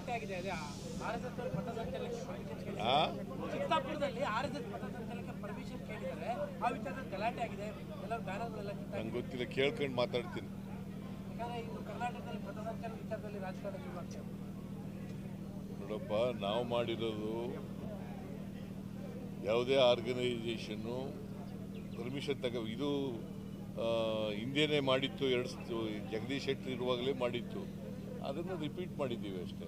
ಗಲಾಟೆ ಆಗಿದೆ. ಅದೇ RSS ಪಥಸಂಚಲನಕ್ಕೆ ಪರ್ಮಿಷನ್ ಕೇಳಿದ್ದಾರೆ. ಚಿತ್ತಾಪುರದಲ್ಲಿ RSS ಪಥಸಂಚಲನಕ್ಕೆ ಪರ್ಮಿಷನ್ ಕೇಳಿದ್ದಾರೆ. ಆ ವಿಚಾರದಲ್ಲಿ ಗಲಾಟೆ ಆಗಿದೆ. ಎಲ್ಲರೂ ಬ್ಯಾನರ್ಗಳೆಲ್ಲ ನಂಗೆ ಗೊತ್ತಿಲ್ಲ, ಕೇಳ್ಕೊಂಡು ಮಾತಾಡ್ತೀನಿ. ಯಾಕಂದ್ರೆ ಇದು ಕರ್ನಾಟಕದಲ್ಲಿ ಪಥಸಂಚಲನ ವಿಚಾರದಲ್ಲಿ ರಾಜಕಾರಣ ಶುರುವಾಗ್ತದೆ. ನೋಡಪ್ಪ, ನಾವು ಮಾಡಿರೋದು ಯಾವುದೇ ಆರ್ಗನೈಸೇಷನ್ನು ಪರ್ಮಿಷನ್ ಇದು ಹಿಂದೆನೇ ಮಾಡಿತ್ತು. ಜಗದೀಶ್ ಶೆಟ್ಟರ್ ಇರುವಾಗಲೇ ಮಾಡಿತ್ತು. ಅದನ್ನು ರಿಪೀಟ್ ಮಾಡಿದ್ದೀವಿ ಅಷ್ಟೇ.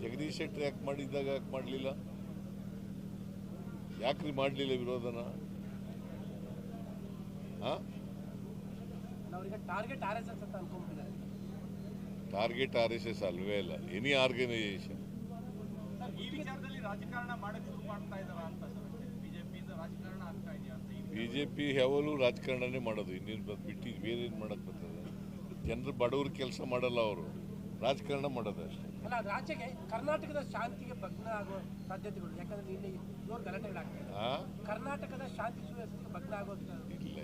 ಜಗದೀಶ್ ಶೆಟ್ಟರ್ ಯಾಕೆ ಮಾಡಿದ್ದಾಗ ಯಾಕೆ ಮಾಡಲಿಲ್ಲ? ಯಾಕ್ರಿ ಮಾಡಲಿಲ್ಲ ವಿರೋಧನ? ಟಾರ್ಗೆಟ್ RSS ಅಂತ ಅನ್ಕೊಂಡ್ಬಿಟ್ಟಿದ್ದಾರೆ. ಟಾರ್ಗೆಟ್ RSS ಅಲ್ವೇ ಅಲ್ಲ, ಎನಿ ಆರ್ಗನೈಸೇಷನ್. ಈ ವಿಚಾರದಲ್ಲಿ ರಾಜಕಾರಣ ಮಾಡಕ್ಕೆ ಶುರು ಮಾಡ್ತಾ ಇದ್ದಾರಾ ಅಂತ ಬಿಜೆಪಿಯಿಂದ ರಾಜಕಾರಣ ಆಗ್ತಾ ಇದೆಯಾ ಅಂತ? ಬಿಜೆಪಿ ಯಾವಾಗಲೂ ರಾಜಕಾರಣನೇ ಮಾಡೋದು, ಇನ್ನೇನು ಬಿಟ್ಟು ಬೇರೆ ಏನು ಮಾಡಕ್ಕೆ ಬರ್ತದೆ? ಜನರು ಬಡವ್ರ ಕೆಲಸ ಮಾಡಲ್ಲ, ಅವರು ರಾಜಕಾರಣ ಮಾಡೋದು ಅಷ್ಟೇ. ಅಲ್ಲ, ರಾಜ್ಯಕ್ಕೆ ಕರ್ನಾಟಕದ ಶಾಂತಿಗೆ ಭಗ್ನ ಆಗುವ ಸಾಧ್ಯತೆಗಳು, ಯಾಕಂದ್ರೆ ನಿನ್ನೆ ಜೋರು ಗಲಾಟೆಗಳಾಗ್ತದೆ. ಕರ್ನಾಟಕದ ಶಾಂತಿ ಸುವ್ಯವಸ್ಥೆಗೆ ಭಗ್ನ ಆಗುವ ಇಲ್ಲ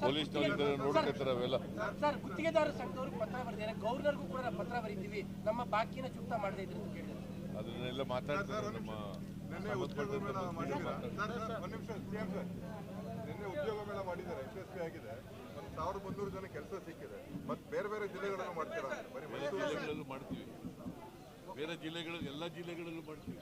ಪೊಲೀಸ್ನವರಿದ್ದಾರೆ, ನೋಡ್ಕೊತಾರೆ ಅವೆಲ್ಲ. ಸರ್, ಗುತ್ತಿಗೆದಾರರ ಸಂಘದವ್ರಿಗೆ ಪತ್ರ ಬರೆದಿದ್ದಾರೆ. ಗವರ್ನರ್ಗೂ ಕೂಡ ಅದನ್ನ ಪತ್ರ ಬರೀತೀವಿ, ನಮ್ಮ ಬಾಕಿನ ಚುಕ್ತಾ ಮಾಡದೇ ಇದ್ರು ಅಂತ ಕೇಳಿದ್ದಾರೆ. ಅದನ್ನೆಲ್ಲ ಮಾತಾಡ್ತಾರೆ ನಮ್ಮ ನಿನ್ನೆ ಉದ್ಯೋಗ ಮೇಳ ಮಾಡಿದ್ದಾರೆ, ಯಶಸ್ವಿ ಆಗಿದೆ. 1300 ಜನ ಕೆಲಸ ಸಿಕ್ಕಿದೆ. ಮತ್ತೆ ಬೇರೆ ಬೇರೆ ಜಿಲ್ಲೆಗಳಲ್ಲೂ ಮಾಡ್ತೀರಾ? ಬೇರೆ ಜಿಲ್ಲೆಗಳಲ್ಲೂ ಮಾಡ್ತೀವಿ, ಬೇರೆ ಜಿಲ್ಲೆಗಳು ಎಲ್ಲ ಜಿಲ್ಲೆಗಳಲ್ಲೂ ಮಾಡ್ತೀವಿ.